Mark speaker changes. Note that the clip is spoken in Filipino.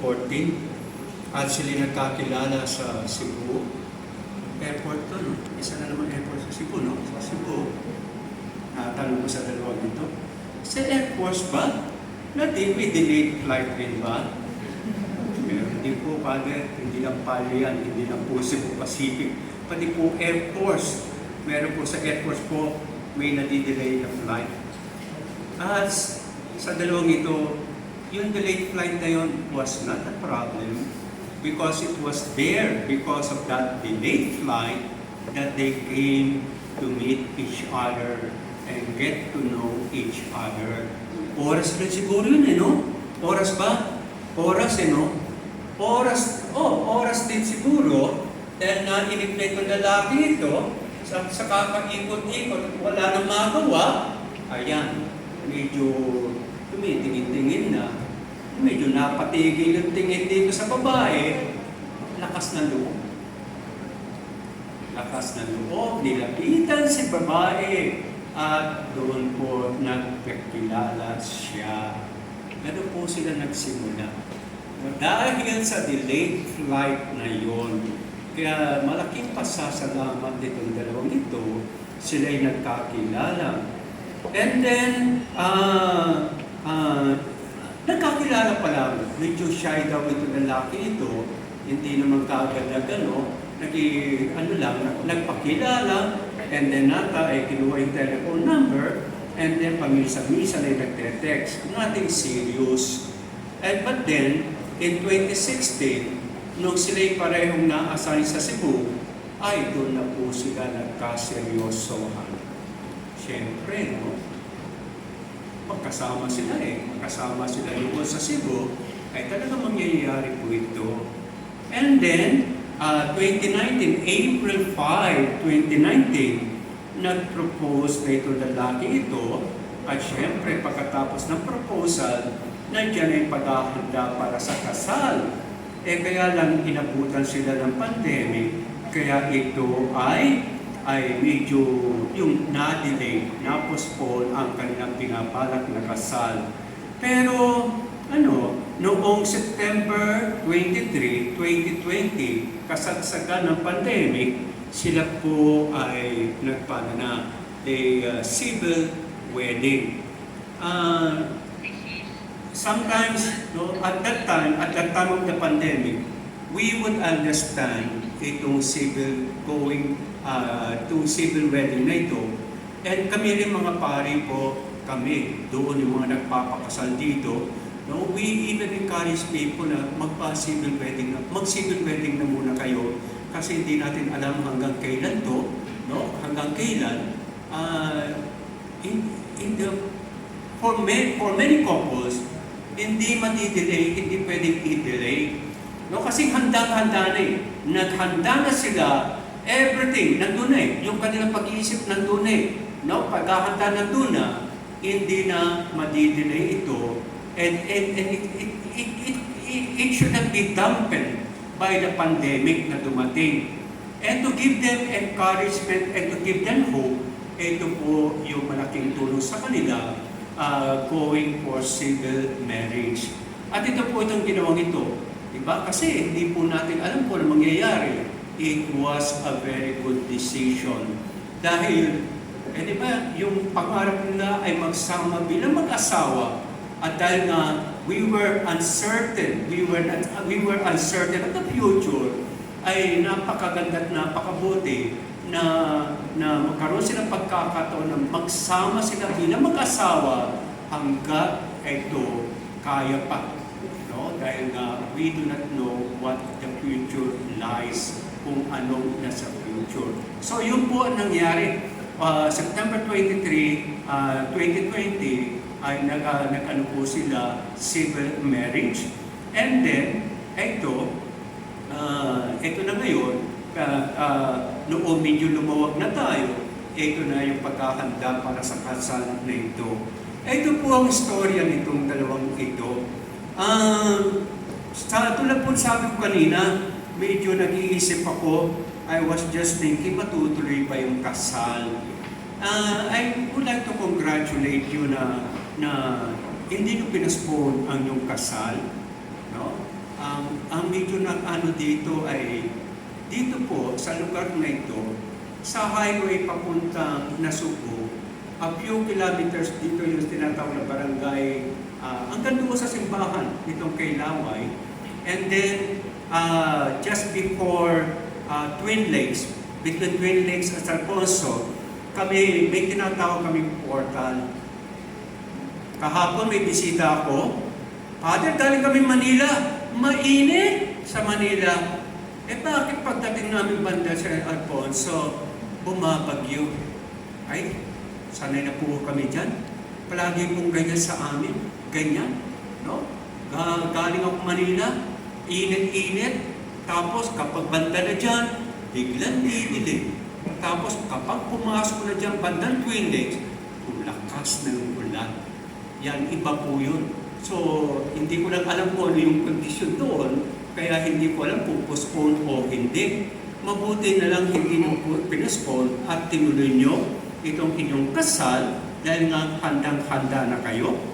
Speaker 1: 2014 at sila nagkakilala sa Cebu airport to, no? Isa na naman airport sa Cebu, no? Sa Cebu, tanong ko sa dalawang ito, sa Air Force ba? May delayed flight rin ba? Pero hindi po, Father, hindi lang palo yan, hindi lang po Cebu Pacific, pati po Air Force. Meron po sa Air Force po, may nadidelay na flight. At sa dalawang ito, yung delayed flight na yun was not a problem because it was there because of that delayed flight that they came to meet each other and get to know each other. Oras rin siguro yun, no? Oras ba? Oras, no? Oras din siguro dahil na-inipnate ng lalaki ito sa kakaikot-ikot, wala nang magawa, ayan, medyo tumitingin-tingin na, medyo napatigil yung tingin dito sa babae, lakas ng loob. Lakas ng loob, nilapitan si babae, at doon po nagkakilala siya. Ano po sila nagsimula? Dahil sa delayed flight na yon, kaya malaking pasasalamat nitong dalawang ito, sila'y nagkakilala. And then, nagkakilala pa lang, medyo shy daw ito lalaki ito, hindi naman kaagad na gano'n, nagpakilala, and then nata ay kinuha yung telephone number, and then paminsan-minsan ay nagte-text, nothing serious. But then, in 2016, nung sila'y parehong na-assign sa Cebu, ay doon na po sila nagkaseryosohan. Siyempre, no? Magkasama sila magkasama sila doon sa Cebu, ay talagang mangyayari po ito. And then, 2019, April 5, 2019, nag-propose na ito lalaki ito, at siyempre pagkatapos ng proposal, nandiyan ay paghahanda para sa kasal. Kaya lang inabutan sila ng pandemic, kaya ito ay medyo yung na-delay, na-postpone ang kanilang pinabalak na kasal. Pero noong September 23, 2020, kasagsagan ng pandemic, sila po ay nagpana na civil wedding. Sometimes, at that time of the pandemic, we would understand itong going to civil wedding na ito. And kami rin mga pari po, kami, doon yung mga nagpapakasal dito, we even encourage people na mag-civil wedding na muna kayo kasi hindi natin alam hanggang kailan to, hanggang kailan. For many couples, hindi madidelay, hindi pwedeng i-delay. Kasi handang-handa na naghanda na sila, everything, nandun na yung kanilang pag-iisip nandun na paghahanda nandun na, hindi na madidelay ito, and it should not be dampened by the pandemic na dumating. And to give them encouragement and to give them hope, ito po yung malaking tulong sa kanila, going for civil marriage. At ito po itong ginawang ito. Diba? Kasi hindi po natin alam kung ano mangyayari. It was a very good decision. Dahil, diba, yung pangarap nila ay magsama bilang mag-asawa. At dahil nga, we were uncertain of the future, ay napakaganda at napakabuti na magkaroon sila pagkakataon na magsama sila bilang mag-asawa hanggat ito kaya pa. Dahil we do not know what the future lies, kung anong nasa future. So yun po ang nangyari. September 23, 2020, ay nag-ano po sila, civil marriage. And then, ito na ngayon, noong medyo lumawag na tayo, ito na yung pagkahanda para sa kasal na ito. Ito po ang istorya nitong dalawang ito. Tulad po sabi ko kanina, medyo nag-iisip ako, I was just thinking, matutuloy ba yung kasal? I would like to congratulate you na hindi nyo pinaspone ang yung kasal. ang medyo ano dito ay, dito po sa lugar na ito, sa highway papuntang Nasugbu, a few kilometers dito yung tinatawag na barangay, hanggang doon sa simbahan nitong kay Laway. And then, just before Twin Lakes, between Twin Lakes at Alfonso, may tinatawag kaming portal. Kahapon may bisita ako. Father, galing kami Manila. Mainit sa Manila. Bakit pagdating namin banda sa Alfonso, bumabagyo? Ay, sanay na po kami dyan. Palagi pong ganyan sa amin. Ganyan. No? Galing ako Manila, init-init. Tapos kapag banda na dyan, biglang didilim. Tapos kapag pumasok na dyan bandang Twin Lakes, lakas ng ulan. Yan, iba po yun. So, hindi ko lang alam kung ano yung kondisyon doon, kaya hindi ko alam kung postpone o hindi. Mabuti na lang hindi mo pinaspone at tinuloy nyo itong inyong kasal dahil nga handang-handa na kayo.